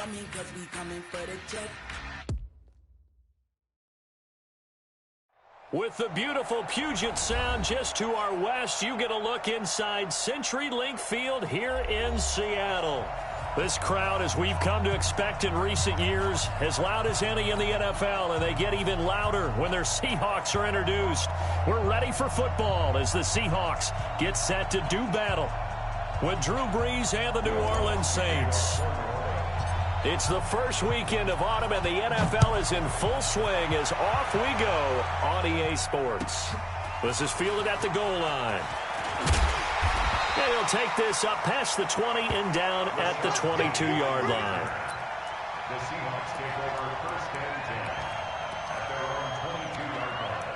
coming, cause we coming for the check. With the beautiful Puget Sound just to our west, you get a look inside CenturyLink Field here in Seattle. This crowd, as we've come to expect in recent years, as loud as any in the NFL, and they get even louder when their Seahawks are introduced. We're ready for football as the Seahawks get set to do battle with Drew Brees and the New Orleans Saints. It's the first weekend of autumn, and the NFL is in full swing as off we go on EA Sports. This is fielded at the goal line. And he'll take this up past the 20 and down at the 22-yard line. The Seahawks take over first and 10 at their own 22-yard line.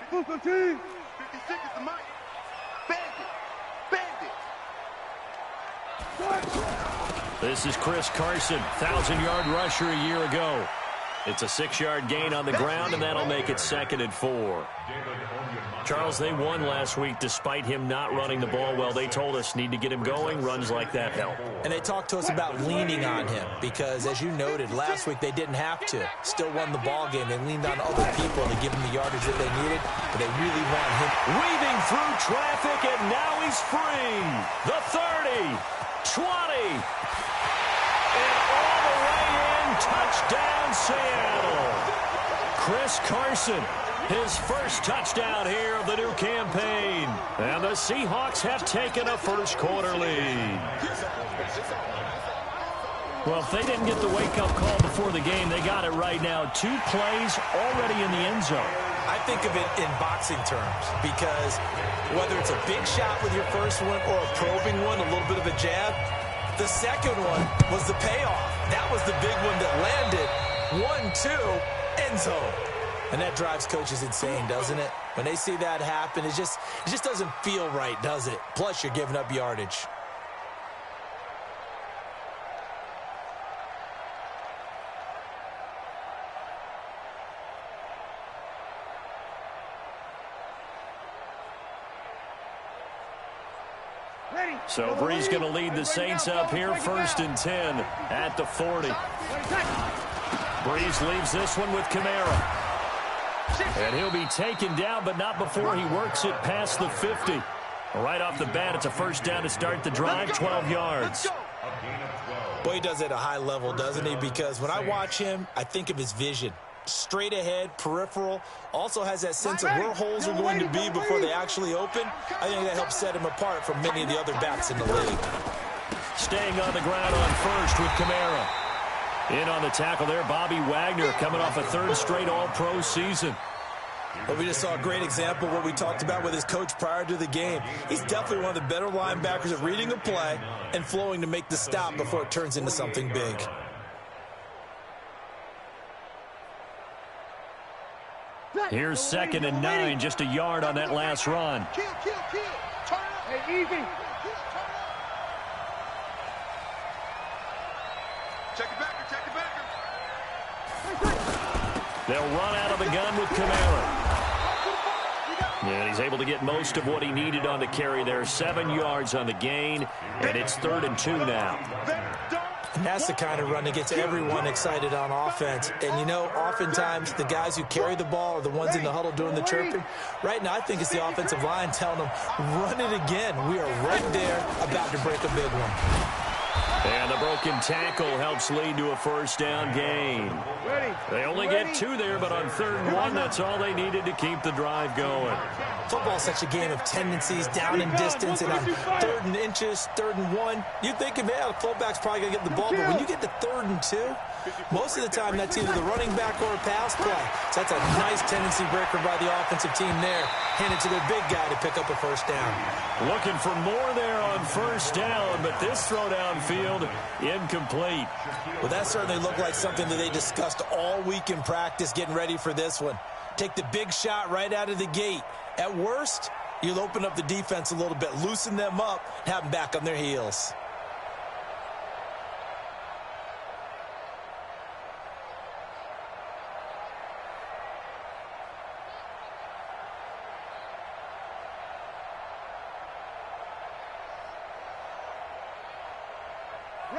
Football team. 56 is the mic. Bandit. This is Chris Carson, 1,000-yard rusher a year ago. It's a 6-yard gain on the ground, and that'll make it 2nd and 4. Charles, they won last week despite him not running the ball well. They told us need to get him going. Runs like that help. And they talked to us about leaning on him because, as you noted, last week they didn't have to. Still won the ball game. They leaned on other people to give him the yardage that they needed, but they really want him. Weaving through traffic, and now he's free. The 30, 20, and all the way in. Touchdown, Seattle. Chris Carson, his first touchdown here of the new campaign. And the Seahawks have taken a first-quarter lead. Well, if they didn't get the wake-up call before the game, they got it right now. 2 plays already in the end zone. I think of it in boxing terms because whether it's a big shot with your first one or a probing one, a little bit of a jab, the second one was the payoff. That was the big one that landed. 1-2, end zone. And that drives coaches insane, doesn't it? When they see that happen, it just doesn't feel right, does it? Plus, you're giving up yardage. So Brees going to lead the Saints up here, 1st and 10 at the 40. Brees leaves this one with Kamara. And he'll be taken down, but not before he works it past the 50. Right off the bat, it's a first down to start the drive, 12 yards. Boy, he does it at a high level, doesn't he? Because when I watch him, I think of his vision. Straight ahead, peripheral, also has that sense of where holes are going to be before they actually open. I think that helps set him apart from many of the other backs in the league. Staying on the ground on first with Kamara. In on the tackle there, Bobby Wagner coming off a 3rd straight All-Pro season. Well, we just saw a great example of what we talked about with his coach prior to the game. He's definitely one of the better linebackers at reading a play and flowing to make the stop before it turns into something big. Here's 2nd and 9, just a yard on that last run. Kill. Turn up. Hey, easy. Check it back. They'll run out of the gun with Kamara. And he's able to get most of what he needed on the carry there. 7 yards on the gain, and it's 3rd and 2 now. And that's the kind of run that gets everyone excited on offense. And, you know, oftentimes the guys who carry the ball are the ones in the huddle doing the chirping. Right now, I think it's the offensive line telling them, run it again. We are right there about to break a big one. And the broken tackle helps lead to a first down gain. They only get 2 there, but on 3rd and 1, that's all they needed to keep the drive going. Football's such a game of tendencies, down and distance, and on 3rd and inches, 3rd and 1, you think, man, the fullback's probably going to get the ball, but when you get to 3rd and 2, most of the time that's either the running back or a pass play. So that's a nice tendency breaker by the offensive team there. Hand it to their big guy to pick up a first down. Looking for more there on first down, but this throw downfield incomplete. Well, that certainly looked like something that they discussed all week in practice getting ready for this one. Take the big shot right out of the gate. At worst, you'll open up the defense a little bit, loosen them up, and have them back on their heels.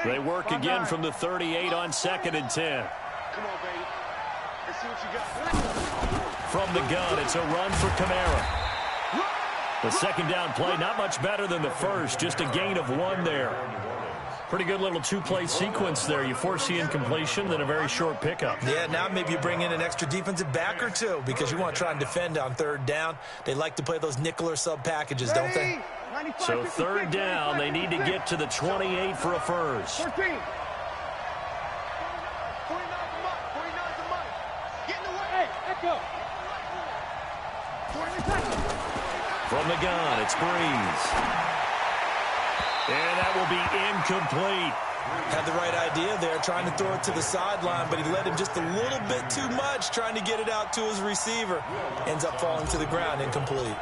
They work again from the 38 on 2nd and 10. Come on, baby. Let's see what you got. From the gun, it's a run for Kamara. The second down play, not much better than the first, just a gain of 1 there. Pretty good little two-play sequence there. You force the incompletion, then a very short pickup. Yeah, now maybe you bring in an extra defensive back or two because you want to try and defend on 3rd down. They like to play those nickel or sub packages, don't they? So 3rd down, they need to get to the 28 for a first. 49's the money. Get in the way. Hey, let's go. From the gun, it's Breeze. And that will be incomplete. Had the right idea there, trying to throw it to the sideline, but he led him just a little bit too much, trying to get it out to his receiver. Ends up falling to the ground, incomplete.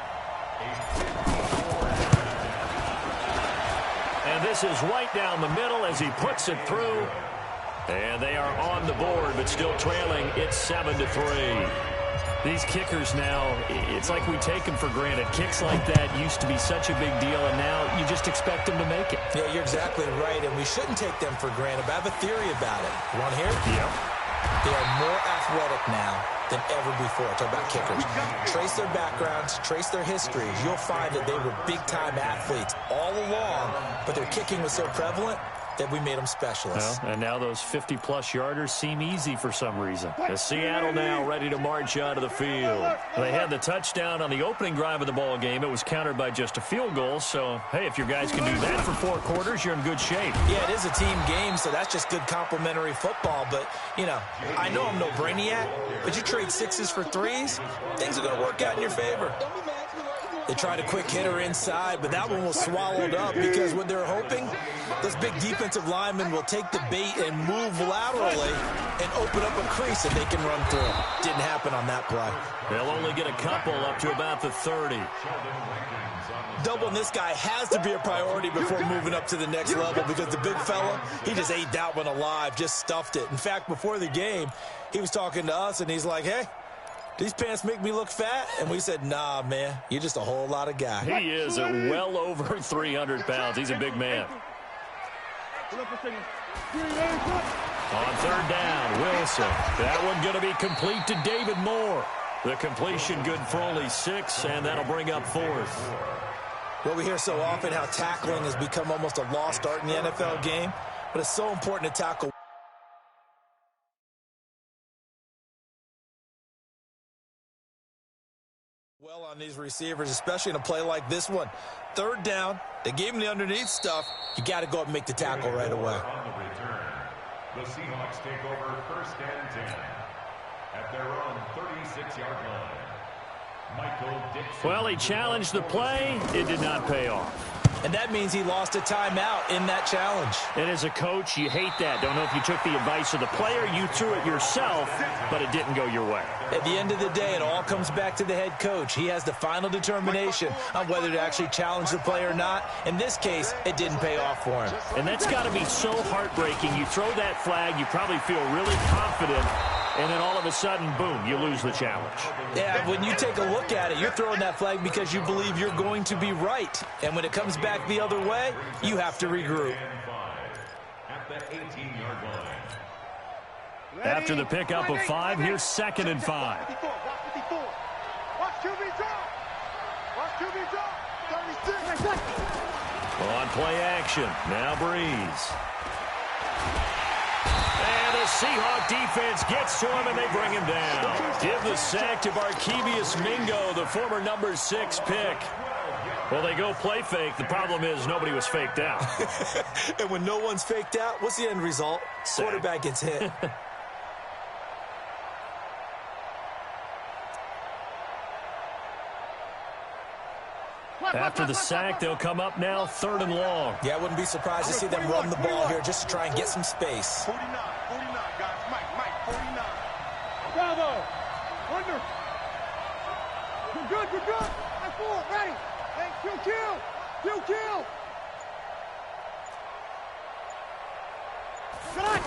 And this is right down the middle as he puts it through. And they are on the board, but still trailing. It's 7-3. These kickers now, it's like we take them for granted. Kicks like that used to be such a big deal, and now you just expect them to make it. Yeah, you're exactly right, and we shouldn't take them for granted. But I have a theory about it. You want to hear it? Yep. They are more athletic now than ever before. Talk about kickers. Trace their backgrounds, trace their histories. You'll find that they were big-time athletes all along, but their kicking was so prevalent that we made them specialists. Well, and now those 50-plus yarders seem easy for some reason. As Seattle now ready to march out of the field. They had the touchdown on the opening drive of the ball game. It was countered by just a field goal. So, hey, if your guys can do that for 4 quarters, you're in good shape. Yeah, it is a team game, so that's just good complementary football. But, you know, I know I'm no brainiac, but you trade 6s for 3s, things are going to work out in your favor. They tried a quick hitter inside, but that one was swallowed up because what they're hoping, those big defensive linemen will take the bait and move laterally and open up a crease that they can run through. Didn't happen on that play. They'll only get a couple up to about the 30. Doubling this guy has to be a priority before moving up to the next level because the big fella, he just ate that one alive, just stuffed it. In fact, before the game, he was talking to us, and he's like, hey, these pants make me look fat? And we said, nah, man, you're just a whole lot of guy. He is well over 300 pounds. He's a big man. On 3rd down, Wilson. That one going to be complete to David Moore. The completion good for only 6, and that'll bring up 4th. Well, we hear so often how tackling has become almost a lost art in the NFL game, but it's so important to tackle well on these receivers, especially in a play like this one. 3rd down, they gave him the underneath stuff. You got to go up and make the tackle right away. On the return, the Seahawks take over 1st and 10 at their own 36-yard line. Michael Dixon. Well, he challenged the play. It did not pay off. And that means he lost a timeout in that challenge. And as a coach, you hate that. Don't know if you took the advice of the player, you threw it yourself, but it didn't go your way. At the end of the day, it all comes back to the head coach. He has the final determination on whether to actually challenge the play or not. In this case, it didn't pay off for him. And that's got to be so heartbreaking. You throw that flag, you probably feel really confident, and then all of a sudden, boom, you lose the challenge. Yeah, when you take a look at it, you're throwing that flag because you believe you're going to be right. And when it comes back the other way, you have to regroup. At the 18-yard line. After the pickup of 5, here's 2nd and 5. Watch QB drop. Watch QB drop. 36. On play action, now Breeze. And the Seahawk defense gets to him, and they bring him down. Give the sack to Barkevius Mingo, the former number 6 pick. Well, they go play fake. The problem is nobody was faked out. And when no one's faked out, what's the end result? Sack. Quarterback gets hit. After the sack, they'll come up now 3rd and long. Yeah, I wouldn't be surprised to see them run the ball here just to try and get some space. 49, guys. Mike, 49. Bravo. Under. You're good. High 4, ready. Hey, kill. Shot.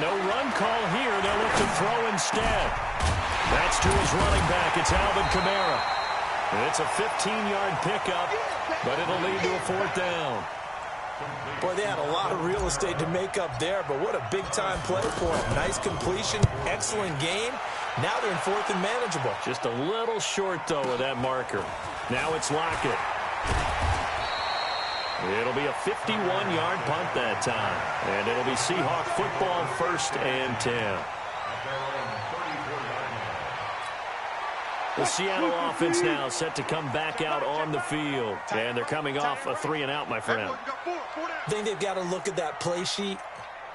No run call here. They'll look to throw instead. That's to his running back. It's Alvin Kamara. It's a 15-yard pickup, but it'll lead to a 4th down. Boy, they had a lot of real estate to make up there, but what a big-time play for them. Nice completion, excellent game. Now they're in 4th and manageable. Just a little short, though, with that marker. Now it's Lockett. It'll be a 51-yard punt that time. And it'll be Seahawk football, 1st and 10. The Seattle offense now set to come back out on the field. And they're coming off a 3-and-out, my friend. I think they've got to look at that play sheet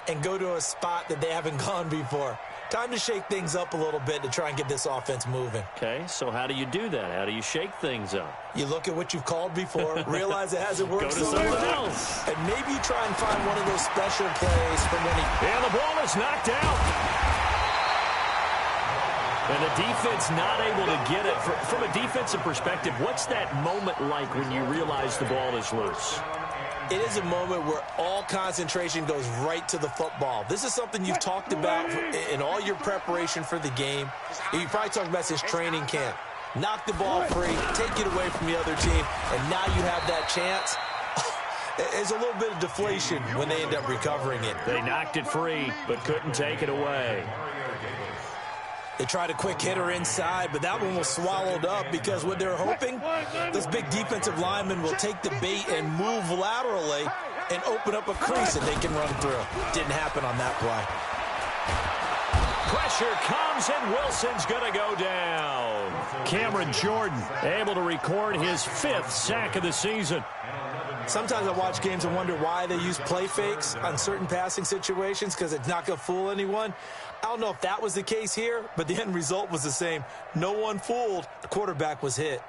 and go to a spot that they haven't gone before. Time to shake things up a little bit to try and get this offense moving. Okay, so how do you do that? How do you shake things up? You look at what you've called before, realize it hasn't worked. Go to someone else. And maybe you try and find one of those special plays from when he... And the ball is knocked out. And the defense not able to get it. From a defensive perspective, what's that moment like when you realize the ball is loose? It is a moment where all concentration goes right to the football. This is something you've talked about in all your preparation for the game. You probably talked about since training camp. Knock the ball free, take it away from the other team, and now you have that chance. There's a little bit of deflation when they end up recovering it. They knocked it free, but couldn't take it away. They tried a quick hitter inside, but that one was swallowed up because what they're hoping, this big defensive lineman will take the bait and move laterally and open up a crease that they can run through. Didn't happen on that play. Pressure comes, and Wilson's going to go down. Cameron Jordan able to record his 5th sack of the season. Sometimes I watch games and wonder why they use play fakes on certain passing situations because it's not going to fool anyone. I don't know if that was the case here, but the end result was the same. No one fooled. The quarterback was hit.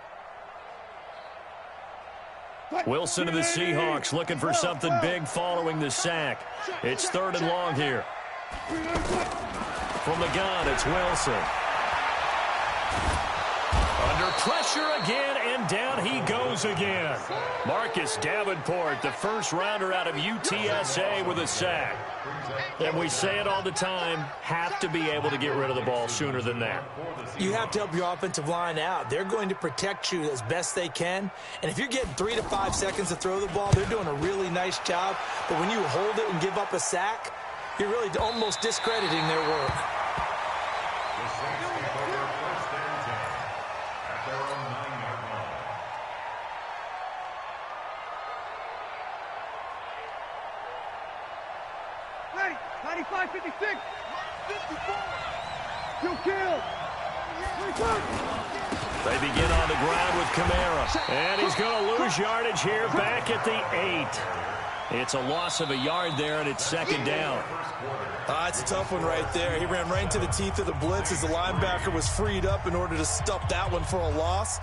Wilson and the Seahawks looking for something big following the sack. It's 3rd and long here. From the gun, it's Wilson. Under pressure again, and down he goes again. Marcus Davenport, the first rounder out of UTSA with a sack. And we say it all the time, have to be able to get rid of the ball sooner than that. You have to help your offensive line out. They're going to protect you as best they can. And if you're getting 3 to 5 seconds to throw the ball, they're doing a really nice job. But when you hold it and give up a sack, you're really almost discrediting their work. Ready, 95, 56, 54, you kill. They begin on the ground with Kamara. And he's going to lose yardage here back at the 8. It's a loss of a yard there, and it's 2nd down. It's a tough one right there. He ran right into the teeth of the blitz as the linebacker was freed up in order to stop that one for a loss.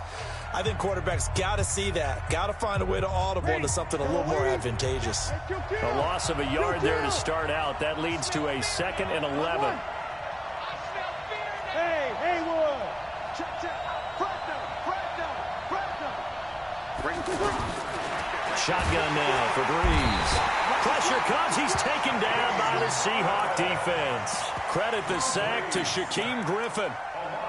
I think quarterbacks got to see that. Got to find a way to audible into something a little more advantageous. A loss of a yard there to start out. That leads to a 2nd and 11. Hey, Haywood. Shotgun now for Breeze. Pressure comes. He's taken down by the Seahawk defense. Credit the sack to Shaquem Griffin.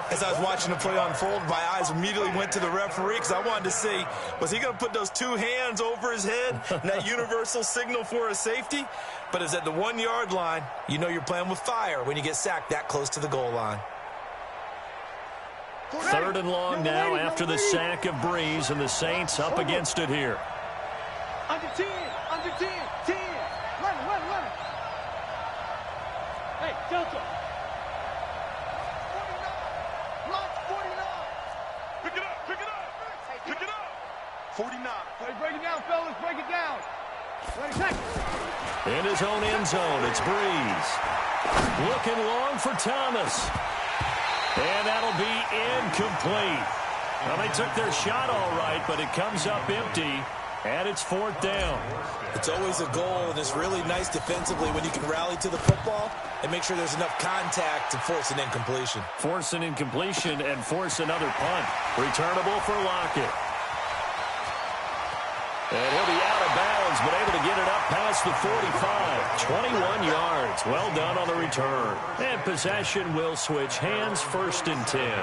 As I was watching the play unfold, my eyes immediately went to the referee because I wanted to see, was he going to put those 2 hands over his head and that universal signal for a safety? But it's at the 1-yard line. You know you're playing with fire when you get sacked that close to the goal line. 3rd and long now after the sack of Breeze, and the Saints up against it here. Under 10, 10. Run it. Hey, Delta. 49. Ready, break it down, fellas. Break it down. Ready, tackle. In his own end zone, it's Breeze. Looking long for Thomas. And that'll be incomplete. Well, they took their shot all right, but it comes up empty, and it's 4th down. It's always a goal, and it's really nice defensively when you can rally to the football and make sure there's enough contact to force an incompletion. Force an incompletion and force another punt. Returnable for Lockett. And he'll be out of bounds, but able to get it up past the 45. 21 yards. Well done on the return. And possession will switch hands, 1st and 10.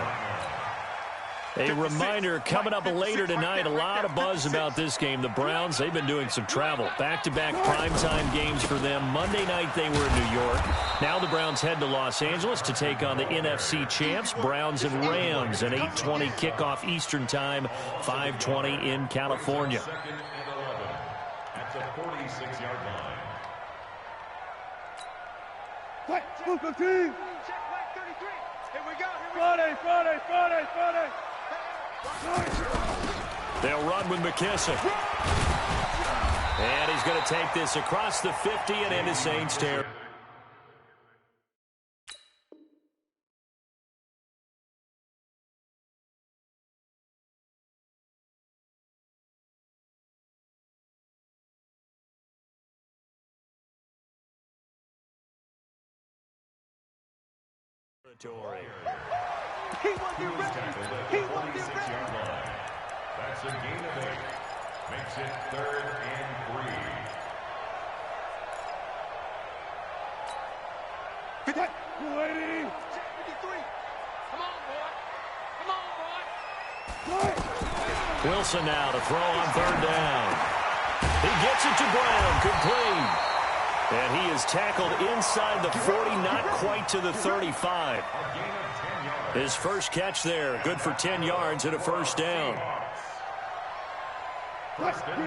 A reminder, coming up later tonight, a lot of buzz about this game. The Browns, they've been doing some travel. Back-to-back primetime games for them. Monday night they were in New York. Now the Browns head to Los Angeles to take on the NFC champs, Browns and Rams. An 8:20 kickoff Eastern time, 5:20 in California. Second and 11 at the 46-yard line. Fight, Buffalo team. Check flag 33. Here we go. Friday. They'll run with McKissick. And he's going to take this across the 50 and into Saints territory. He won't get ready. He won't get 46-yard ready. line. That's a gain of 8. Makes it 3rd and 3. 280. Check 53. Come on, boy. Come on, boy. Wilson now to throw on 3rd down. He gets it to Brown, complete. And he is tackled inside the 40, not quite to the 35. His first catch there, good for 10 yards and a first down.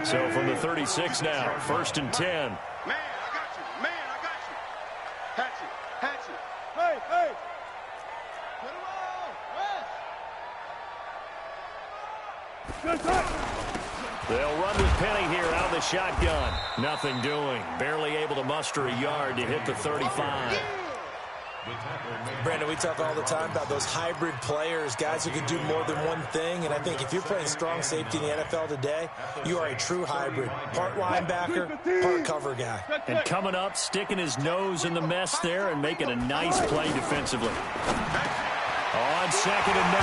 So from the 36 now, 1st and 10. Man, I got you. Hatch it. Hey. Get him all. They'll run with Penny here out of the shotgun. Nothing doing. Barely able to muster a yard to hit the 35. Brandon, we talk all the time about those hybrid players, guys who can do more than one thing. And I think if you're playing strong safety in the NFL today, you are a true hybrid. Part linebacker, part cover guy. And coming up, sticking his nose in the mess there and making a nice play defensively. On 2nd and 9,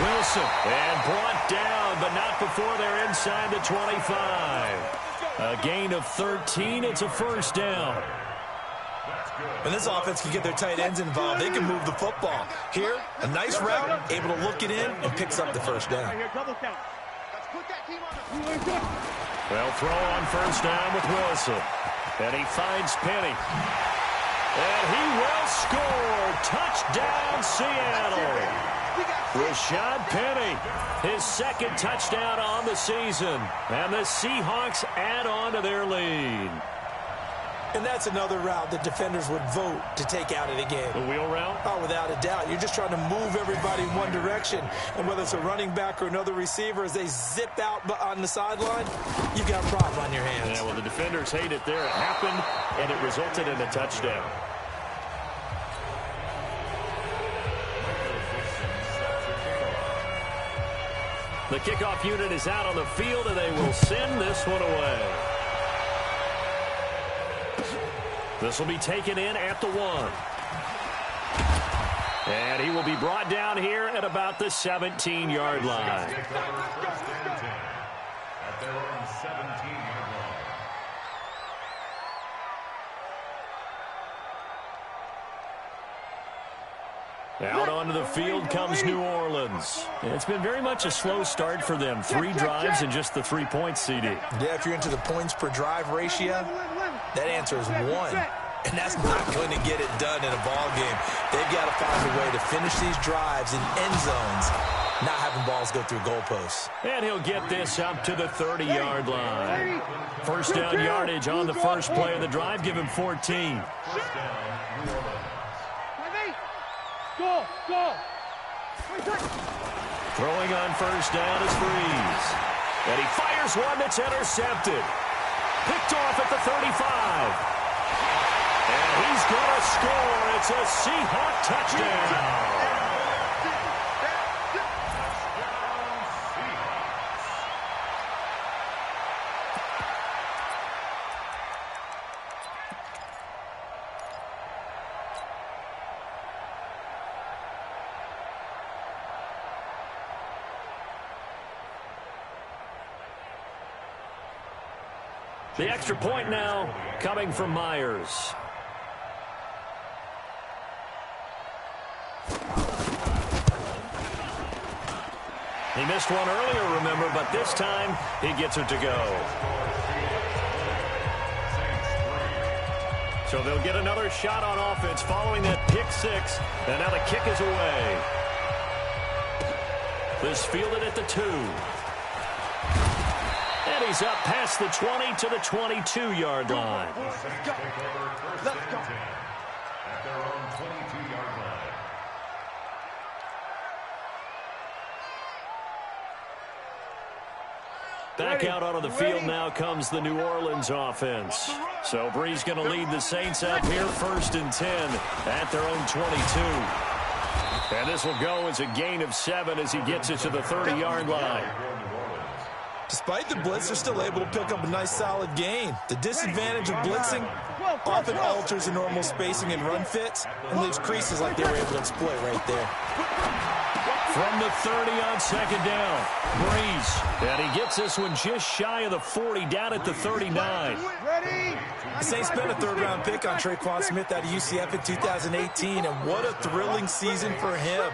Wilson. And brought down, but not before they're inside the 25. A gain of 13. It's a first down. And this offense can get their tight ends involved. They can move the football. Here, a nice route, able to look it in, and picks up the first down. Double count. Let's put that team on the field. They'll throw on 1st down with Wilson. And he finds Penny. And he will score. Touchdown, Seattle. Rashad Penny, his 2nd touchdown on the season. And the Seahawks add on to their lead. And that's another route that defenders would vote to take out of the game. The wheel route? Oh, without a doubt. You're just trying to move everybody in one direction. And whether it's a running back or another receiver, as they zip out on the sideline, you've got a problem on your hands. Yeah, well, the defenders hate it there. It happened, and it resulted in a touchdown. The kickoff unit is out on the field, and they will send this one away. This will be taken in at the 1. And he will be brought down here at about the 17-yard line. At their own 17-yard line. Out onto the field comes New Orleans. It's been very much a slow start for them. 3 drives and just the 3 points, CD. Yeah, if you're into the points per drive ratio, that answer is 1. And that's not going to get it done in a ball game. They've got to find a way to finish these drives in end zones, not having balls go through goalposts. And he'll get this up to the 30-yard line. First down yardage on the first play of the drive. Give him 14. First down, New Orleans. Go. Throwing on first down is Freeze. And he fires one that's intercepted. Picked off at the 35. And he's going to score. It's a Seahawk touchdown. The extra point now coming from Myers. He missed one earlier, remember, but this time he gets it to go. So they'll get another shot on offense following that pick six. And now the kick is away. This fielded at the 2. And he's up past the 20 to the 22-yard line. Let's go. Let's go. At their own 22-yard line. Back out onto the field now comes the New Orleans offense. So Brees going to lead the Saints up here 1st and 10 at their own 22. And this will go as a gain of 7 as he gets it to the 30-yard line. Despite the blitz, they're still able to pick up a nice solid gain. The disadvantage of blitzing often alters the normal spacing and run fits and leaves creases like they were able to exploit right there. From the 30 on 2nd down, Brees. And he gets this one just shy of the 40, down at the 39. The Saints spent a 3rd-round pick on Traquan Smith out of UCF in 2018, and what a thrilling season for him.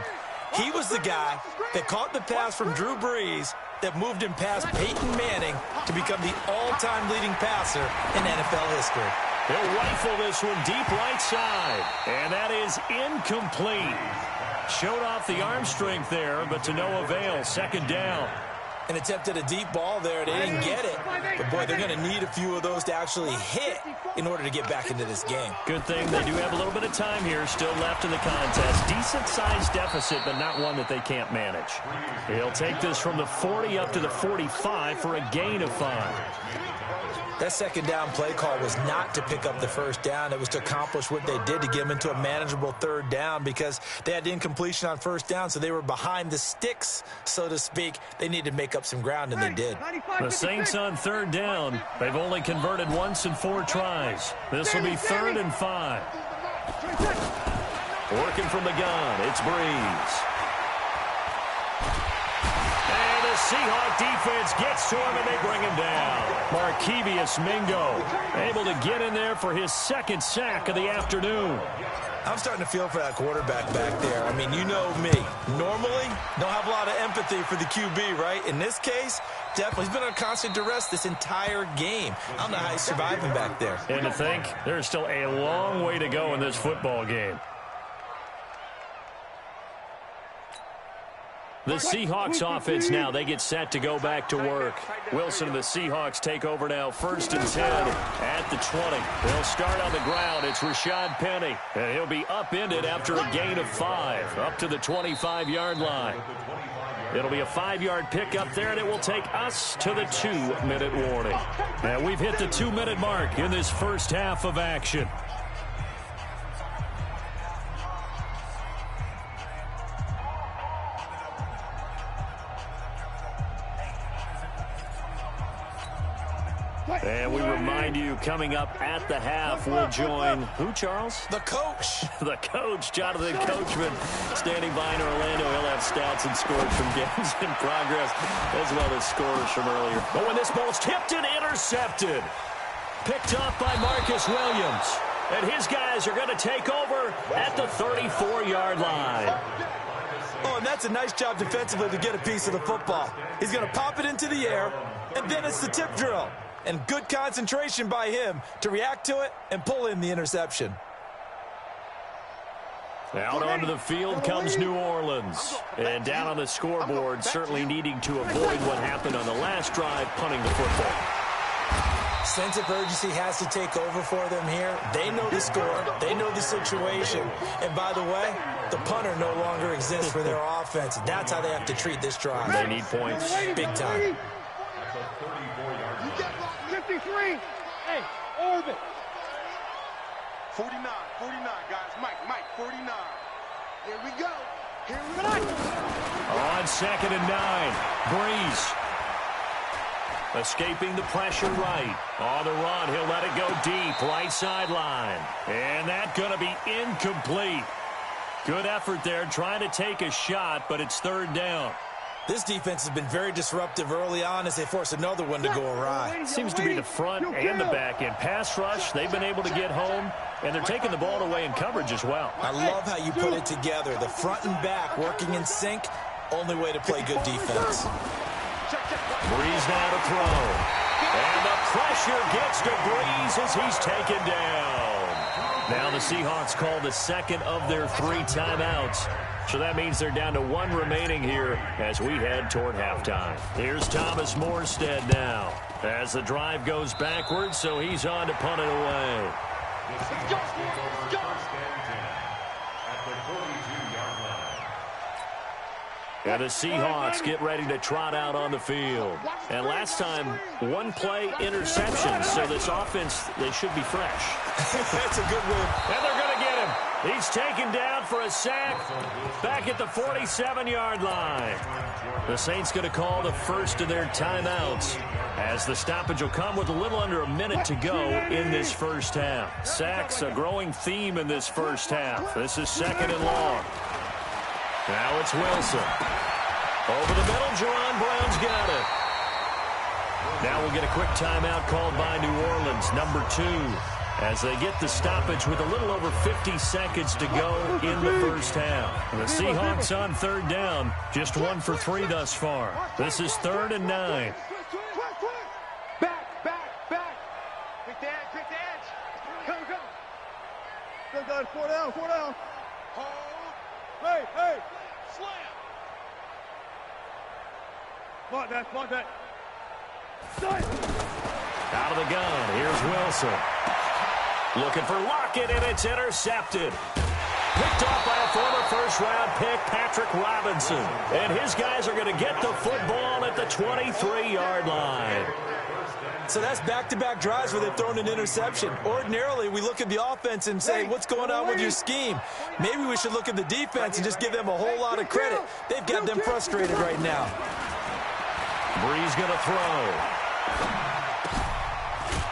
He was the guy that caught the pass from Drew Brees that moved him past Peyton Manning to become the all-time leading passer in NFL history. He'll rifle this one deep right side, and that is incomplete. Showed off the arm strength there, but to no avail. 2nd down. And attempted a deep ball there. They didn't get it. But, boy, they're going to need a few of those to actually hit in order to get back into this game. Good thing they do have a little bit of time here still left in the contest. Decent-sized deficit, but not one that they can't manage. He'll take this from the 40 up to the 45 for a gain of 5. That 2nd down play call was not to pick up the 1st down. It was to accomplish what they did to get them into a manageable 3rd down because they had the incompletion on 1st down, so they were behind the sticks, so to speak. They needed to make up some ground, and they did. The Saints on 3rd down. They've only converted once in 4 tries. This will be 3rd and 5. Working from the gun, it's Brees. Seahawk defense gets to him, and they bring him down. Markevious Mingo able to get in there for his 2nd sack of the afternoon. I'm starting to feel for that quarterback back there. I mean, you know me. Normally, don't have a lot of empathy for the QB, right? In this case, definitely. He's been on constant duress this entire game. I don't know how he's surviving back there. And to think, there's still a long way to go in this football game. The Seahawks offense now, they get set to go back to work. Wilson and the Seahawks take over now 1st and 10 at the 20. They'll start on the ground. It's Rashad Penny, and he'll be upended after a gain of 5 up to the 25-yard line. It'll be a 5-yard pickup there, and it will take us to the 2-minute warning. And we've hit the 2-minute mark in this first half of action. And we remind you, coming up at the half, we'll join who, Charles? The coach. The coach, Jonathan Coachman, standing by in Orlando. He'll have stats and scores from games in progress, as well as scores from earlier. But when this ball's tipped and intercepted, picked up by Marcus Williams. And his guys are going to take over at the 34-yard line. Oh, and that's a nice job defensively to get a piece of the football. He's going to pop it into the air, and then it's the tip drill. And good concentration by him to react to it and pull in the interception. Out onto the field comes New Orleans. And down on the scoreboard, certainly needing to avoid what happened on the last drive, punting the football. Sense of urgency has to take over for them here. They know the score. They know the situation. And by the way, the punter no longer exists for their offense. That's how they have to treat this drive. They need points. Big time. 53. Hey, orbit. 49, guys. Mike, 49. Here we go. Here we go. On 2nd and 9, Brees. Escaping the pressure right. On the run, he'll let it go deep, right sideline. And that's going to be incomplete. Good effort there, trying to take a shot, but it's 3rd down. This defense has been very disruptive early on as they force another one to go awry. Seems to be the front and the back end. Pass rush, they've been able to get home, and they're taking the ball away in coverage as well. I love how you put it together. The front and back working in sync. Only way to play good defense. Breeze now to throw. And the pressure gets to Breeze as he's taken down. Now the Seahawks call the second of their 3 timeouts. So that means they're down to 1 remaining here as we head toward halftime. Here's Thomas Morstead now as the drive goes backwards, so he's on to punt it away. Let's go. First and 10 at the 42-yard line. And the Seahawks get ready to trot out on the field. And last time, 1 play interception, so this offense, they should be fresh. That's a good win. And they're going to get him. He's taken down for a sack back at the 47-yard line. The Saints going to call the first of their timeouts as the stoppage will come with a little under a minute to go in this first half. Sacks, a growing theme in this first half. This is 2nd and long. Now it's Wilson. Over the middle, Jerron Brown's got it. Now we'll get a quick timeout called by New Orleans, number 2. As they get the stoppage with a little over 50 seconds to go in the first half. The Seahawks on 3rd down, just 1 for 3 thus far. This is 3rd and 9. Back. Quick the edge. Go. Still got it. 4 down. Hold. Hey. Slam. Block that. Out of the gun, here's Wilson. Looking for Lockett, and it's intercepted. Picked off by a former first-round pick, Patrick Robinson. And his guys are going to get the football at the 23-yard line. So that's back-to-back drives where they've thrown an interception. Ordinarily, we look at the offense and say, what's going on with your scheme? Maybe we should look at the defense and just give them a whole lot of credit. They've got them frustrated right now. Breeze going to throw.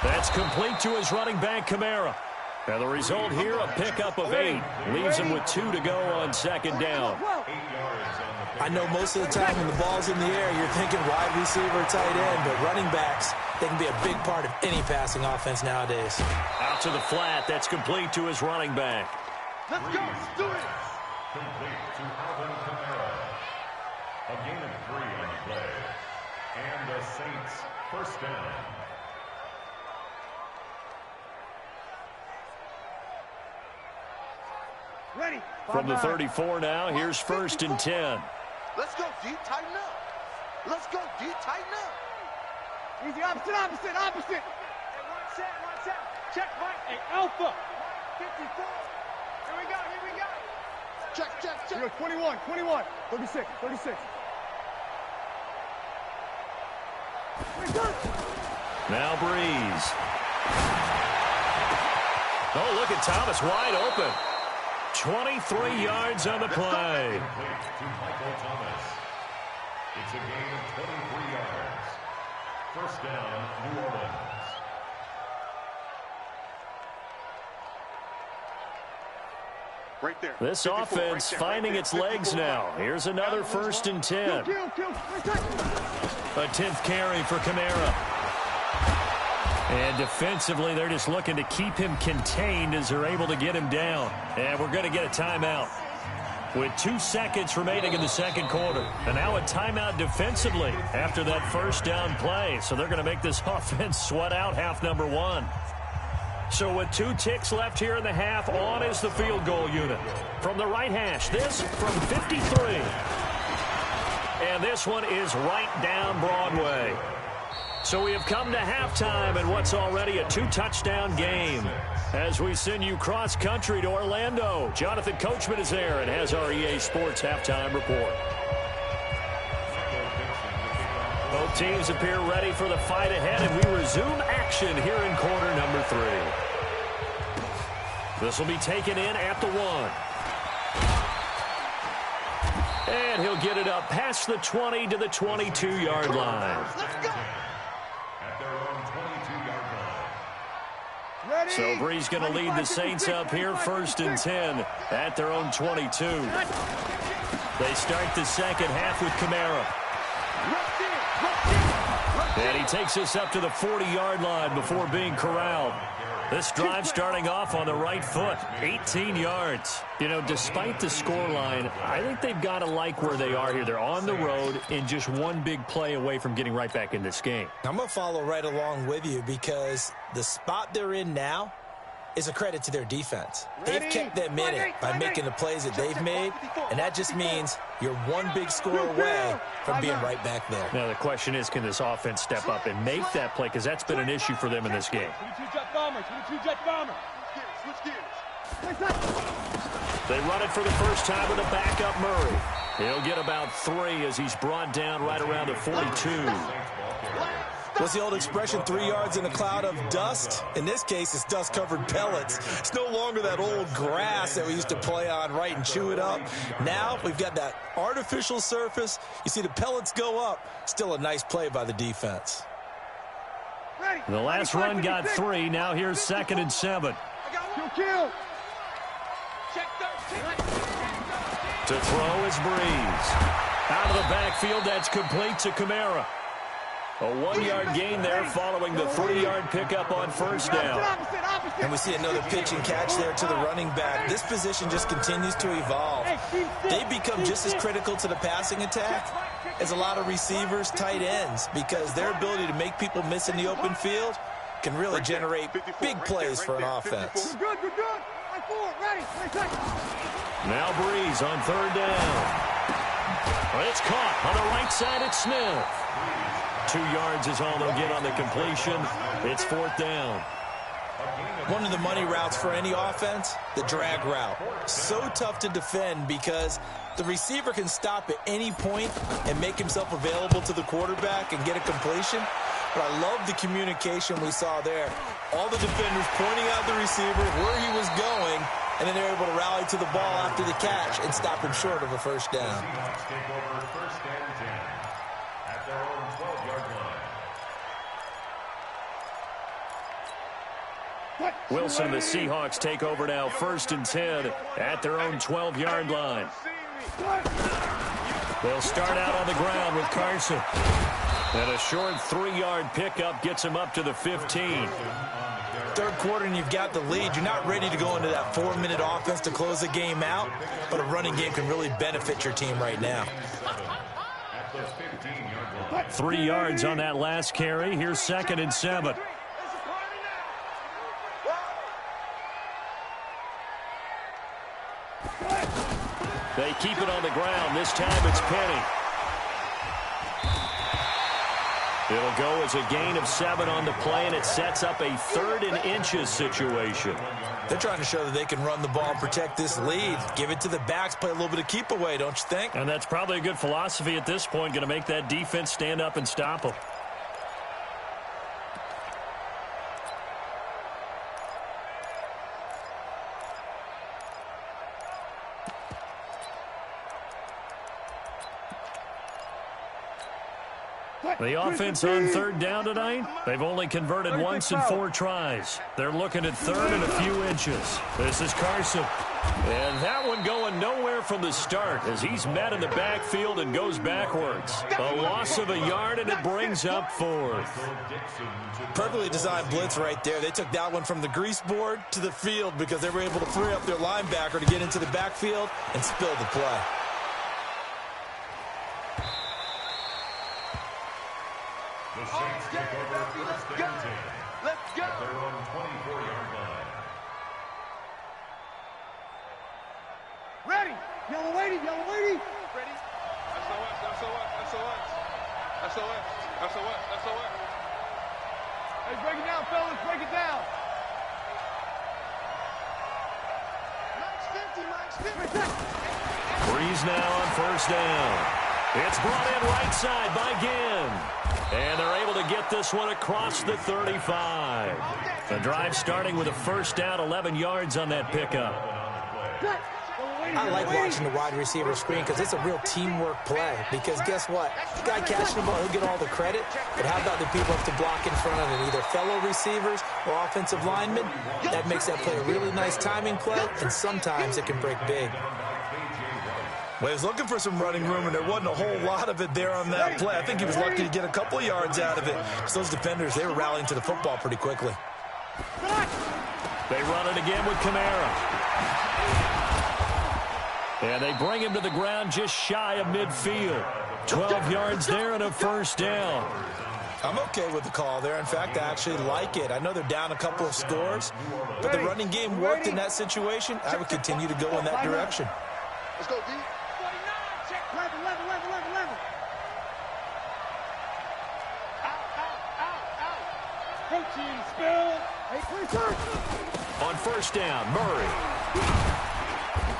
That's complete to his running back, Kamara. And the result here, a pickup of 8. Leaves him with 2 to go on 2nd down. I know most of the time when the ball's in the air, you're thinking wide receiver, tight end, but running backs, they can be a big part of any passing offense nowadays. Out to the flat. That's complete to his running back. Let's go. Do it. Complete to Alvin Kamara. A gain of 3 on the play. And the Saints first down. Ready. From the 34 now, here's 1st and 10. Let's go deep, tighten up. Let's go deep, tighten up. Easy, opposite. Hey, one set. Check, right. Hey, Alpha. 54. Here we go. Check. Here we go, 21. 36. Now Breeze. Oh, look at Thomas wide open. 23 yards on the play. To Michael Thomas. It's a gain of 23 yards. First down, New Orleans. Right there. This 54, offense right there, finding its legs now. Here's another 1st and 10. A 10th carry for Kamara. And defensively, they're just looking to keep him contained as they're able to get him down. And we're going to get a timeout with 2 seconds remaining in the 2nd quarter. And now a timeout defensively after that first down play. So they're going to make this offense sweat out half number 1. So with 2 ticks left here in the half, on is the field goal unit. From the right hash, this from 53. And this one is right down Broadway. So we have come to halftime in what's already a 2-touchdown game. As we send you cross-country to Orlando, Jonathan Coachman is there and has our EA Sports halftime report. Both teams appear ready for the fight ahead, and we resume action here in quarter number 3. This will be taken in at the 1. And he'll get it up past the 20 to the 22-yard line. Let's go. At their own 22-yard line. So Breeze going to lead the Saints up here, 1st and 10 at their own 22. They start the second half with Kamara. And he takes us up to the 40-yard line before being corralled. This drive starting off on the right foot, 18 yards. You know, despite the scoreline, I think they've got to like where they are here. They're on the road and just one big play away from getting right back in this game. I'm going to follow right along with you because the spot they're in now is a credit to their defense. They've kept them in it by making the plays that they've made, and that just means you're one big score away from being right back there. Now the question is, can this offense step up and make that play? Because that's been an issue for them in this game. They run it for the first time with a backup Murray. He'll get about 3 as he's brought down right around the 42. What's the old expression, 3 yards in a cloud of dust? In this case, it's dust-covered pellets. It's no longer that old grass that we used to play on, right, and chew it up. Now we've got that artificial surface. You see the pellets go up. Still a nice play by the defense. The last run got 3. Now here's 2nd and 7. To throw is Breeze. Out of the backfield, that's complete to Kamara. A 1-yard gain there following the 3-yard pickup on first down. And we see another pitch and catch there to the running back. This position just continues to evolve. They become just as critical to the passing attack as a lot of receivers, tight ends, because their ability to make people miss in the open field can really generate big plays for an offense. Now Breeze on 3rd down. It's caught on the right side. It's Smith. 2 yards is all they'll get on the completion. It's 4th down. One of the money routes for any offense, the drag route. So tough to defend because the receiver can stop at any point and make himself available to the quarterback and get a completion. But I love the communication we saw there. All the defenders pointing out the receiver, where he was going, and then they're able to rally to the ball after the catch and stop him short of a first down. Wilson, the Seahawks take over now 1st and 10 at their own 12-yard line. They'll start out on the ground with Carson. And a short 3-yard pickup gets him up to the 15. Third quarter and you've got the lead. You're not ready to go into that 4-minute offense to close the game out, but a running game can really benefit your team right now. 3 yards on that last carry. Here's 2nd and 7. They keep it on the ground. This time it's Penny. It'll go as a gain of 7 on the play, and it sets up a 3rd and inches situation. They're trying to show that they can run the ball and protect this lead. Give it to the backs, play a little bit of keep away, don't you think? And that's probably a good philosophy at this point, going to make that defense stand up and stop them. The offense on 3rd down tonight, they've only converted once in 4 tries. They're looking at 3rd and a few inches. This is Carson. And that one going nowhere from the start as he's met in the backfield and goes backwards. A loss of a yard, and it brings up 4th. Perfectly designed blitz right there. They took that one from the grease board to the field because they were able to free up their linebacker to get into the backfield and spill the play. The Saints take over 1st and 10. Let's go. At their own 24-yard line. Ready. Yellow lady, yellow lady. Ready? SOS, SOS, SOS. SOS, SOS, SOS. Hey, break it down, fellas. Break it down. Max 50, Max 50. Breeze now on 1st down. It's brought in right side by Ginn. And they're able to get this one across the 35. The drive starting with a 1st down, 11 yards on that pickup. I like watching the wide receiver screen because it's a real teamwork play. Because guess what? The guy catching the ball, he'll get all the credit. But how about the people have to block in front of him, either fellow receivers or offensive linemen? That makes that play a really nice timing play, and sometimes it can break big. Well, he was looking for some running room, and there wasn't a whole lot of it there on that play. I think he was lucky to get a couple of yards out of it. So those defenders, they were rallying to the football pretty quickly. They run it again with Kamara. And they bring him to the ground just shy of midfield. 12 yards there and a first down. I'm okay with the call there. In fact, I actually like it. I know they're down a couple of scores, but the running game worked in that situation. I would continue to go in that direction. Let's go, D. 49, check. 11. Out. Protein spill. 8-3. On first down, Murray.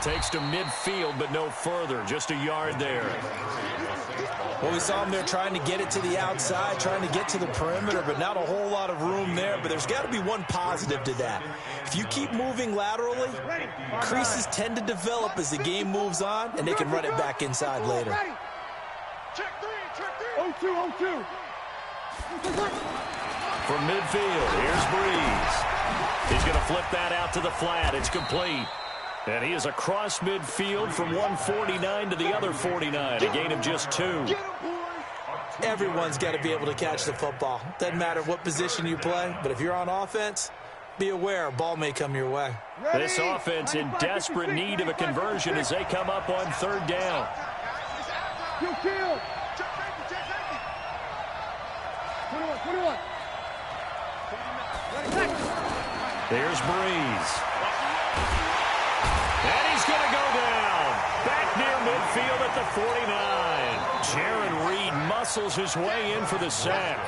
Takes to midfield, but no further. Just a yard there. Well, we saw him there trying to get it to the outside, trying to get to the perimeter, but not a whole lot of room there. But there's got to be one positive to that. If you keep moving laterally, creases tend to develop as the game moves on, and they can run it back inside later. Check 3. 0-2. From midfield, here's Breeze. He's going to flip that out to the flat. It's complete. And he is across midfield from 149 to the other 49, a gain of just 2. Everyone's got to be able to catch the football. Doesn't matter what position you play, but if you're on offense, be aware a ball may come your way. This offense in desperate need of a conversion as they come up on third down. Kill. 21. There's Breeze. And he's going to go down. Back near midfield at the 49. Jaron Reed muscles his way in for the sack.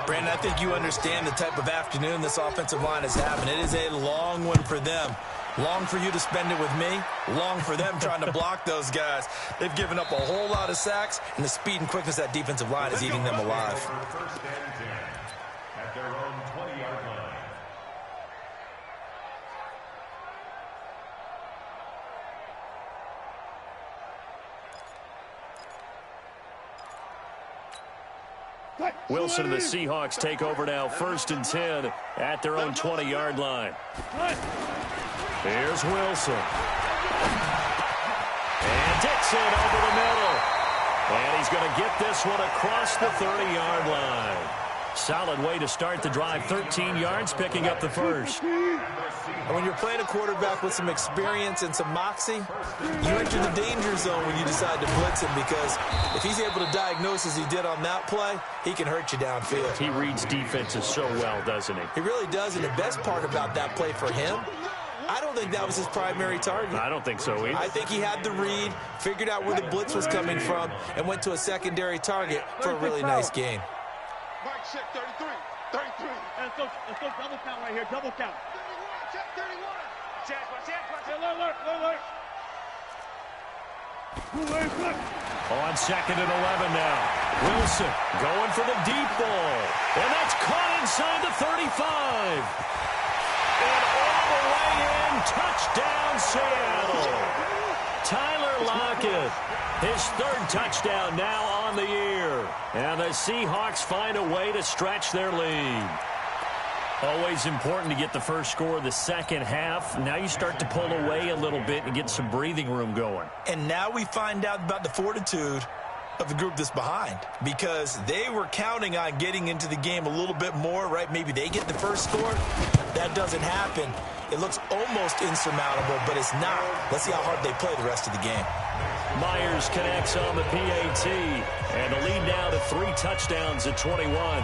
Brandon, I think you understand the type of afternoon this offensive line is having. It is a long one for them. Long for you to spend it with me. Long for them trying to block those guys. They've given up a whole lot of sacks, and the speed and quickness of that defensive line is eating them alive. First and 10 at their own 20-yard line. Wilson and the Seahawks take over now, first and 10 at their own 20-yard line. Here's Wilson. And Dixon over the middle. And he's going to get this one across the 30-yard line. Solid way to start the drive. 13 yards, picking up the first. And when you're playing a quarterback with some experience and some moxie, you enter the danger zone when you decide to blitz him, because if he's able to diagnose as he did on that play, he can hurt you downfield. He reads defenses so well, doesn't he? He really does, and the best part about that play for him, I don't think that was his primary target. I don't think so either. I think he had the read, figured out where the blitz was coming from, and went to a secondary target for a really nice gain. Mike, check 33. Let's go double count right here. Double count. 31. Check 31. Alert. On second and 11 now. Wilson going for the deep ball. And that's caught inside the 35. And all the way in, touchdown Seattle. Tyler Lockett, his third touchdown now on the year. And the Seahawks find a way to stretch their lead. Always important to get the first score of the second half. Now you start to pull away a little bit and get some breathing room going. And now we find out about the fortitude of the group that's behind, because they were counting on getting into the game a little bit more, right? Maybe they get the first score. That doesn't happen. It looks almost insurmountable, but it's not. Let's see how hard they play the rest of the game. Myers connects on the PAT, and the lead now to 3 touchdowns at 21.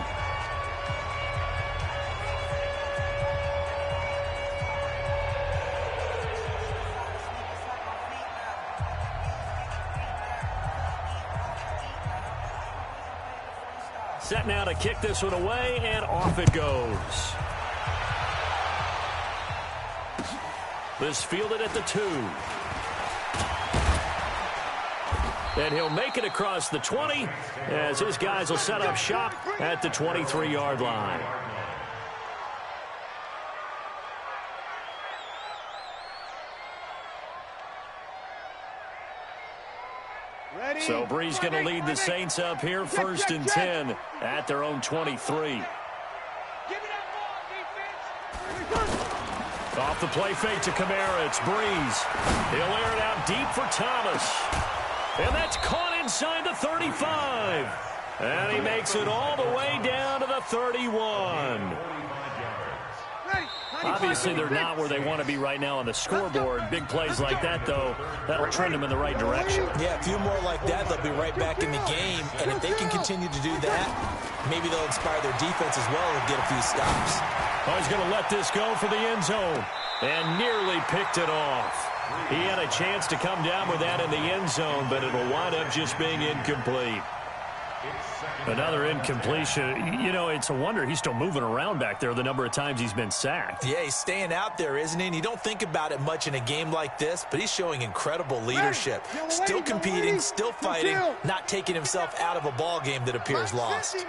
Set now to kick this one away, and off it goes. This fielded at the 2. And he'll make it across the 20 as his guys will set up shop at the 23-yard line. So Breeze going to lead the Saints up here, first and 10 at their own 23. Off the play fake to Kamara, it's Breeze. He'll air it out deep for Thomas. And that's caught inside the 35. And he makes it all the way down to the 31. Obviously, they're not where they want to be right now on the scoreboard. Big plays like that, though, that'll trend them in the right direction. Yeah, a few more like that, they'll be right back in the game. And if they can continue to do that, maybe they'll inspire their defense as well and get a few stops. Oh, he's going to let this go for the end zone and nearly picked it off. He had a chance to come down with that in the end zone, but it'll wind up just being incomplete. Another incompletion. You know, it's a wonder he's still moving around back there the number of times he's been sacked. Yeah, he's staying out there, isn't he? And you don't think about it much in a game like this, but he's showing incredible leadership. Still competing, still fighting, not taking himself out of a ball game that appears lost.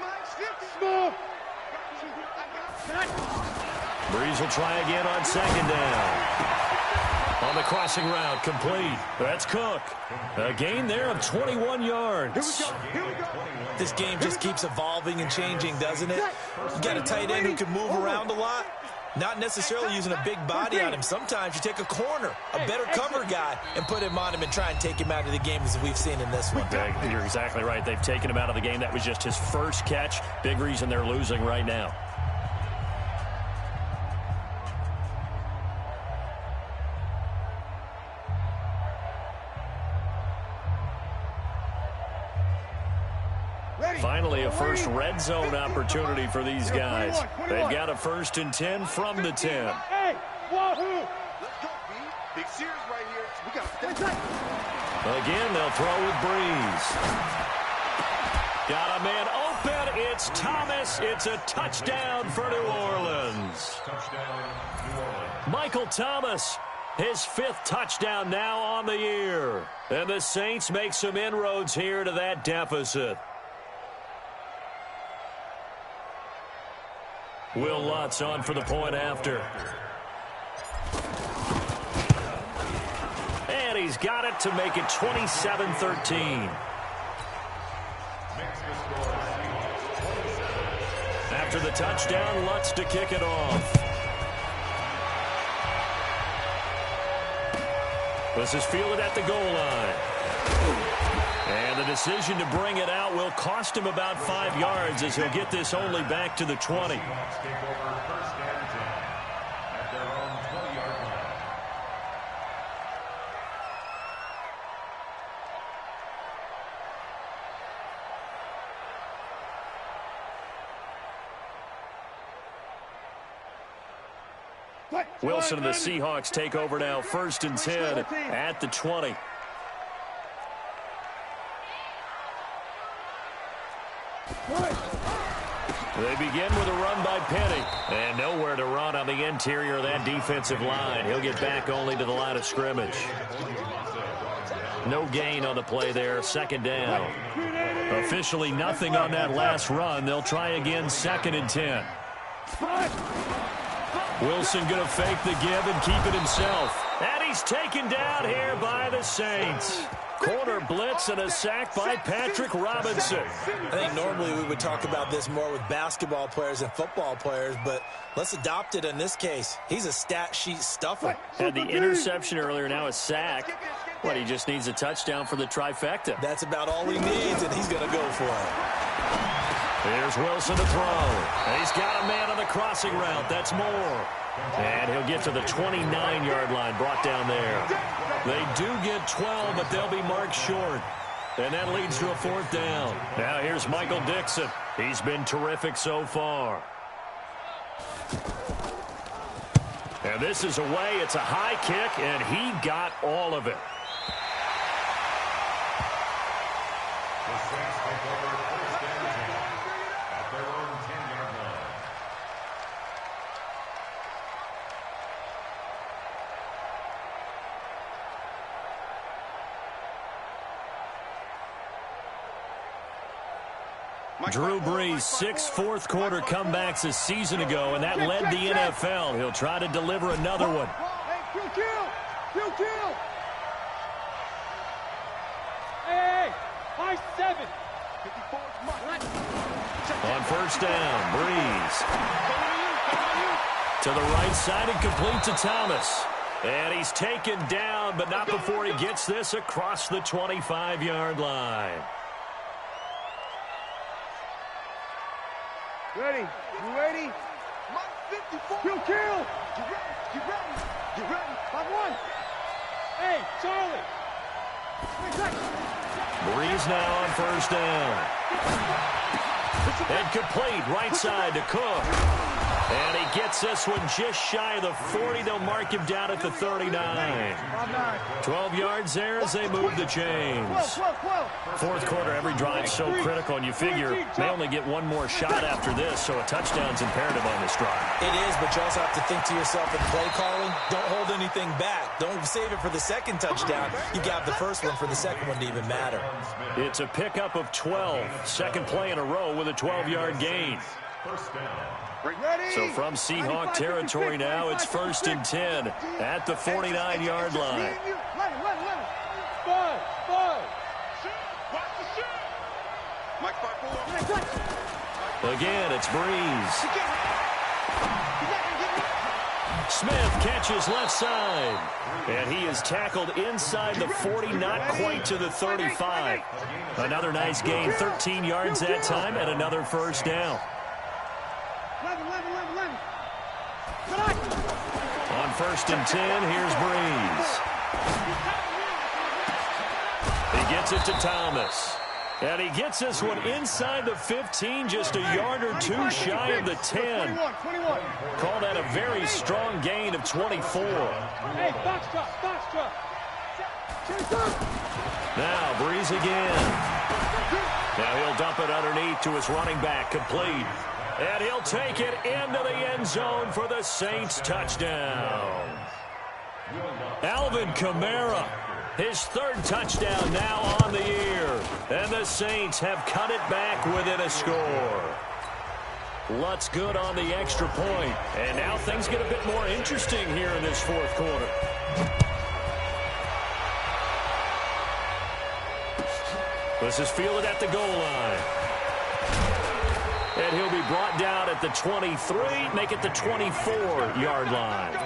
Breeze will try again on second down. On the crossing route, complete. That's Cook. A gain there of 21 yards. This game just keeps evolving and changing, doesn't it? You got a tight end who can move around a lot. Not necessarily using a big body on him. Sometimes you take a corner, a better cover guy, and put him on him and try and take him out of the game as we've seen in this one. You're exactly right. They've taken him out of the game. That was just his first catch. Big reason they're losing right now. Finally, a first red zone opportunity for these guys. They've got a 1st and 10 from the 10. Hey, wahoo! Let's go, B. Big series right here. We got Again, they'll throw with Breeze. Got a man open. It's Thomas. It's a touchdown for New Orleans. Michael Thomas, his 5th touchdown now on the year. And the Saints make some inroads here to that deficit. Will Lutz on for the point after. And he's got it to make it 27-13. After the touchdown, Lutz to kick it off. This is fielded at the goal line. And the decision to bring it out will cost him about 5 yards as he'll get this only back to the 20. Wilson and the Seahawks take over now, 1st and 10 at the 20. They begin with a run by Penny. And nowhere to run on the interior of that defensive line. He'll get back only to the line of scrimmage. No gain on the play there, 2nd down. Officially nothing on that last run. They'll try again, 2nd and 10. Wilson going to fake the give and keep it himself. And he's taken down here by the Saints. Corner blitz and a sack by Patrick Robinson. I think normally we would talk about this more with basketball players and football players, but let's adopt it in this case. He's a stat sheet stuffer. Had the interception earlier, now a sack. What, he just needs a touchdown for the trifecta. That's about all he needs, and he's going to go for it. Here's Wilson to throw. And he's got a man on the crossing route. That's Moore. And he'll get to the 29-yard line, brought down there. They do get 12, but they'll be marked short. And that leads to a 4th down. Now here's Michael Dixon. He's been terrific so far. And this is away. It's a high kick, and he got all of it. Drew Brees, 6 fourth-quarter comebacks a season ago, and that led the NFL. He'll try to deliver another one. Hey, 5-7. On 1st down, Brees. To the right side and complete to Thomas. And he's taken down, but not before he gets this across the 25-yard line. Ready? You ready? Kill, kill. Get ready. 5-1. Hey, Charlie. Breeze now on first down. And complete right side to Cook. And he gets this one just shy of the 40. They'll mark him down at the 39. 12 yards there as they move the chains. Fourth quarter, every drive so critical, and you figure they only get one more shot after this, so a touchdown's imperative on this drive. It is, but you also have to think to yourself in play calling, don't hold anything back. Don't save it for the second touchdown. You got the first one for the second one to even matter. It's a pickup of 12. Second play in a row with a 12-yard gain. So from Seahawk territory now, it's 1st and 10 at the 49-yard line. Again, it's Breeze. Smith catches left side. And he is tackled inside the 40, not quite to the 35. Another nice gain, 13 yards that time, and another first down. On 1st and 10, here's Breeze. He gets it to Thomas. And he gets this one inside the 15, just a yard or two shy of the 10. Call that a very strong gain of 24. Hey, box drop. Now Breeze again. Now he'll dump it underneath to his running back, complete. And he'll take it into the end zone for the Saints touchdown. Alvin Kamara, his 3rd touchdown now on the year. And the Saints have cut it back within a score. Lutz good on the extra point. And now things get a bit more interesting here in this fourth quarter. This is fielded at the goal line. And he'll be brought down at the 23, make it the 24-yard line.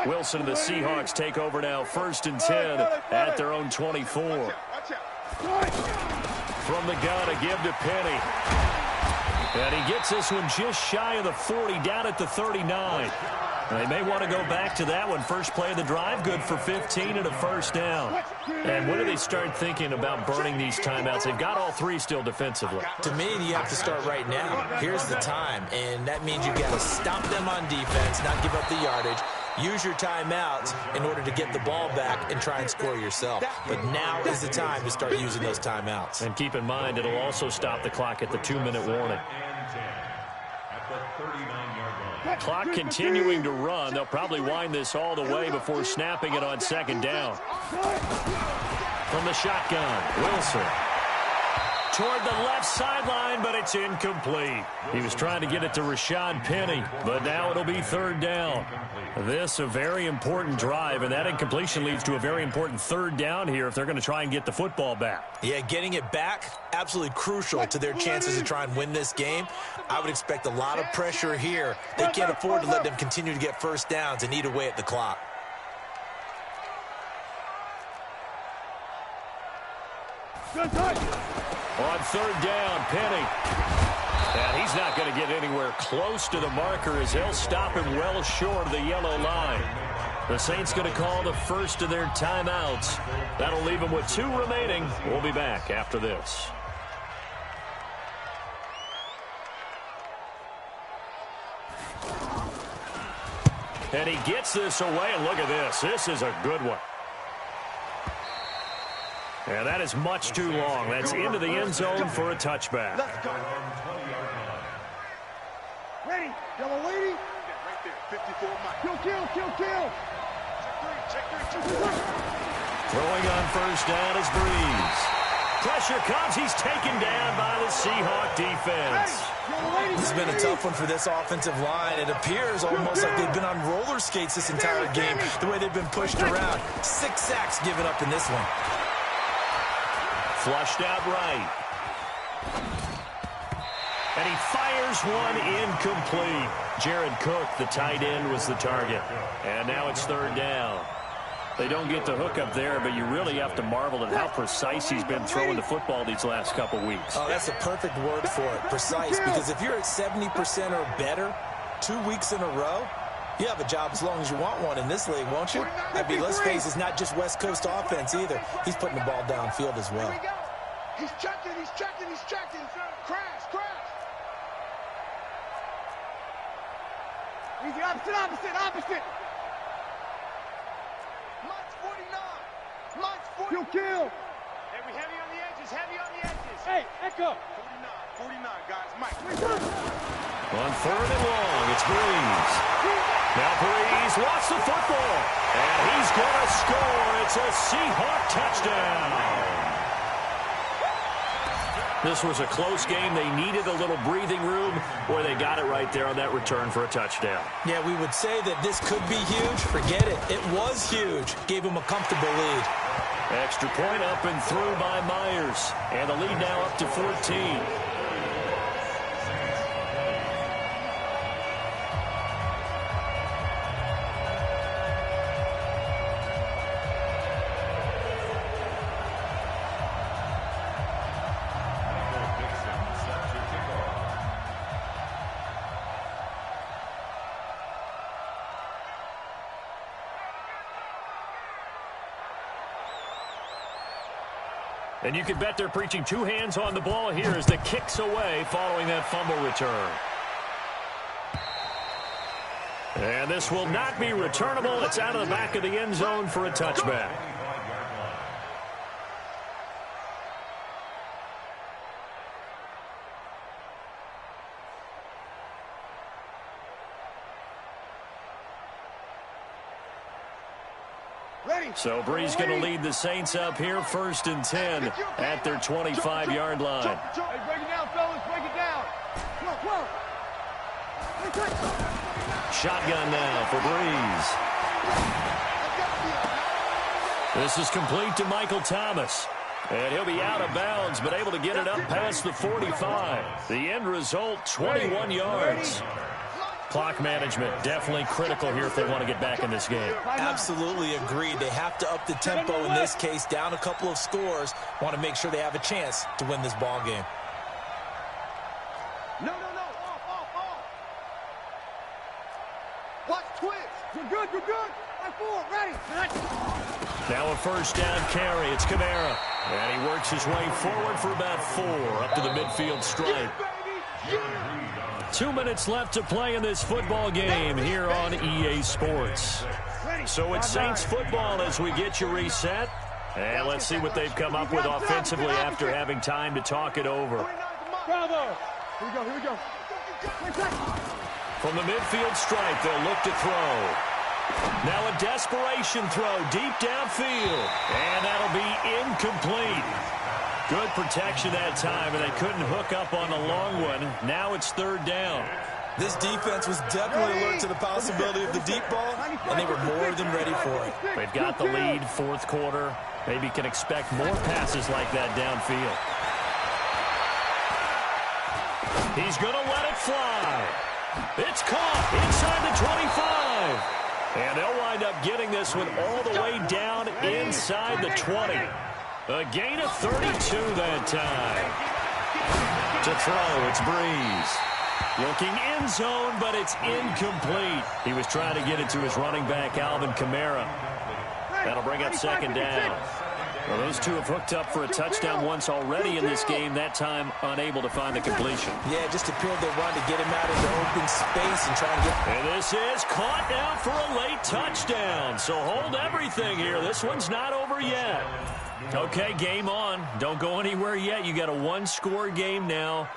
Wilson and the Seahawks take over now, 1st and 10 at their own 24. From the gun, a give to Penny. And he gets this one just shy of the 40, down at the 39. They may want to go back to that one. First play of the drive, good for 15 and a first down. And when do they start thinking about burning these timeouts? They've got all 3 still defensively. To me, you have to start right now. Here's the time, and that means you've got to stop them on defense, not give up the yardage. Use your timeouts in order to get the ball back and try and score yourself. But now is the time to start using those timeouts. And keep in mind, it'll also stop the clock at the 2-minute warning. Clock continuing to run. They'll probably wind this all the way before snapping it on 2nd down. From the shotgun, Wilson. Toward the left sideline, but it's incomplete. He was trying to get it to Rashad Penny, but now it'll be 3rd down. This a very important drive, and that incompletion leads to a very important 3rd down here if they're going to try and get the football back. Yeah, getting it back, absolutely crucial to their chances to try and win this game. I would expect a lot of pressure here. They can't afford to let them continue to get first downs and eat away at the clock. On 3rd down, Penny. And he's not going to get anywhere close to the marker as they'll stop him well short of the yellow line. The Saints going to call the first of their timeouts. That'll leave them with 2 remaining. We'll be back after this. And he gets this away, and look at this. This is a good one. And that is much too long. That's into the end zone for a touchback. Ready, yellow lady. Right there, 54 Mike. Kill. Throwing on 1st down is Breeze. Pressure comes. He's taken down by the Seahawk defense. This has been a tough one for this offensive line. It appears almost like they've been on roller skates this entire game, the way they've been pushed around. 6 sacks given up in this one. Flushed out right. And he fires one incomplete. Jared Cook, the tight end, was the target. And now it's third down. They don't get the hook up there, but you really have to marvel at how precise he's been throwing the football these last couple weeks. Oh, that's a perfect word for it, precise, because if you're at 70% or better 2 weeks in a row, you have a job as long as you want one in this league, won't you? I mean, let's face it, it's not just West Coast offense either. He's putting the ball downfield as well. Here we go. He's checking, he's checking, he's checking. Crash, crash. Easy, opposite. Mike's 49. Mike's 49. Kill. Hey, we heavy on the edges, Hey, Echo. 49, guys. Mike. On third and long, it's Breeze. Now Breeze lost the football, and he's going to score. It's a Seahawk touchdown. This was a close game. They needed a little breathing room, where they got it right there on that return for a touchdown. Yeah, we would say that this could be huge. Forget it. It was huge. Gave him a comfortable lead. Extra point up and through by Myers. And the lead now up to 14. And you can bet they're preaching two hands on the ball here as the kick's away following that fumble return. And this will not be returnable. It's out of the back of the end zone for a touchback. So Breeze going to lead the Saints up here, 1st and 10 at their 25-yard line. Hey, break it down, fellas. Break it down. Whoa. Shotgun now for Breeze. This is complete to Michael Thomas. And he'll be out of bounds, but able to get it up past the 45. The end result, 21 yards. Clock management definitely critical here if they want to get back in this game. Absolutely agreed. They have to up the tempo in this case, down a couple of scores. Want to make sure they have a chance to win this ball game. No. Off. Watch twist. You're good. Right forward, ready. Now a first down carry. It's Kamara. And he works his way forward for about 4 up to the midfield stripe. 2 minutes left to play in this football game here on EA Sports. So it's Saints football as we get you reset. And let's see what they've come up with offensively after having time to talk it over. Bravo. Here we go. From the midfield stripe, they'll look to throw. Now a desperation throw deep downfield. And that'll be incomplete. Good protection that time, and they couldn't hook up on the long one. Now it's third down. This defense was definitely alert to the possibility of the deep ball, and they were more than ready for it. They've got the lead, fourth quarter. Maybe can expect more passes like that downfield. He's going to let it fly. It's caught inside the 25. And they'll wind up getting this one all the way down inside the 20. A gain of 32 that time. To throw, it's Breeze. Looking end zone, but it's incomplete. He was trying to get it to his running back, Alvin Kamara. That'll bring up second down. Well, those two have hooked up for a touchdown once already in this game, that time unable to find the completion. Yeah, it just appeared they wanted to get him out into open space and try to get... And this is caught now for a late touchdown. So hold everything here. This one's not over yet. Okay, game on. Don't go anywhere yet. You got a one-score game now.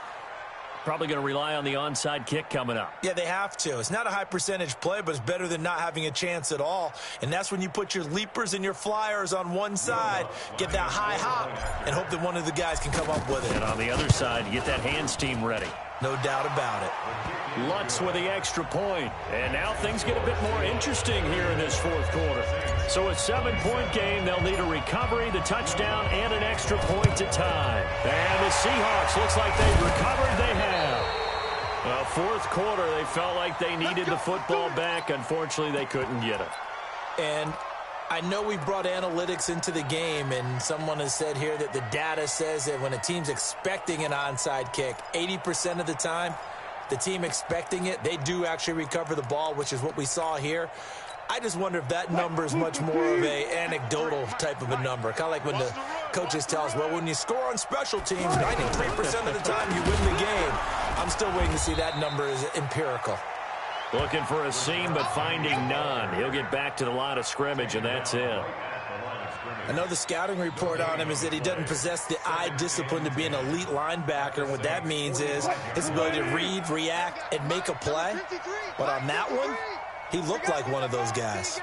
Probably going to rely on the onside kick coming up. Yeah, they have to. It's not a high percentage play, but it's better than not having a chance at all. And that's when you put your leapers and your flyers on one side, get that high hop, and hope that one of the guys can come up with it. And on the other side, you get that hands team ready. No doubt about it. Lutz with the extra point. And now things get a bit more interesting here in this fourth quarter. So a 7-point game, they'll need a recovery, the touchdown, and an extra point to tie. And the Seahawks looks like they've recovered. They have. Fourth quarter, they felt like they needed the football back. Unfortunately, they couldn't get it. And I know we brought analytics into the game, and someone has said here that the data says that when a team's expecting an onside kick, 80% of the time, the team expecting it, they do actually recover the ball, which is what we saw here. I just wonder if that number is much more of a anecdotal type of a number. Kind of like when the coaches tell us, well, when you score on special teams, 93% of the time you win the game. I'm still waiting to see that number is empirical. Looking for a seam, but finding none. He'll get back to the line of scrimmage, and that's it. I know the scouting report on him is that he doesn't possess the eye discipline to be an elite linebacker. And what that means is his ability to read, react, and make a play. But on that one, he looked like one of those guys.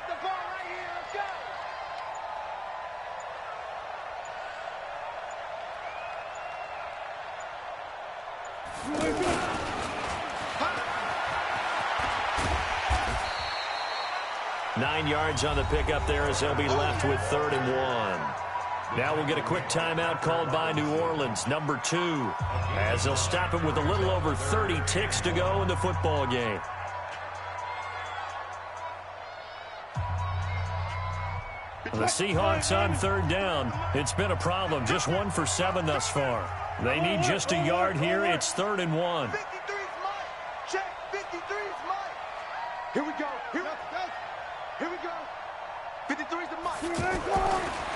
Nine yards on the pickup there as they'll be left with 3rd and 1. Now we'll get a quick timeout called by New Orleans, number 2, as they'll stop it with a little over 30 ticks to go in the football game. The Seahawks on 3rd down. It's been a problem. Just 1 for 7 thus far. They need just a yard here. It's 3rd and 1. 53's mine. Check. 53's mine. Here we go. Here we go. 53's the mine.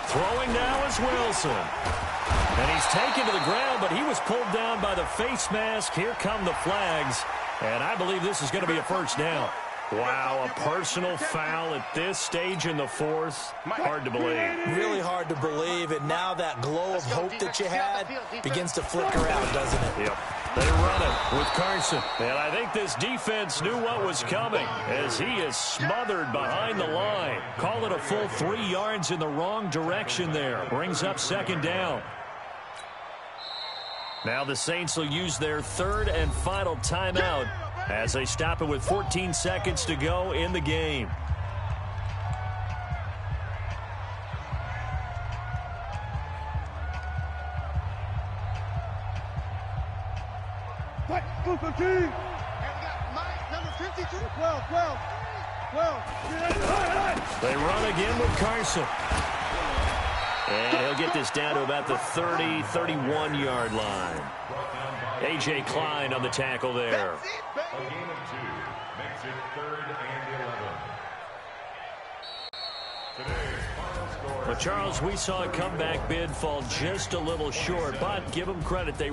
Throwing now is Wilson. And he's taken to the ground, but he was pulled down by the face mask. Here come the flags. And I believe this is going to be a first down. Wow, a personal foul at this stage in the 4th. Hard to believe. Really hard to believe, and now that glow of hope that you had begins to flicker out, doesn't it? Yep. They run it with Carson. And I think this defense knew what was coming as he is smothered behind the line. Call it a full 3 yards in the wrong direction there. Brings up 2nd down. Now the Saints will use their 3rd and final timeout as they stop it with 14 seconds to go in the game. Go, team. And we got Mike, number 52. 12. They run again with Carson. And he'll get this down to about the 30, 31-yard line. A.J. Klein on the tackle there. A game of 2 makes it 3rd and 11. Today's final score. Well, Charles, we saw a comeback bid fall just a little short, but give them credit. They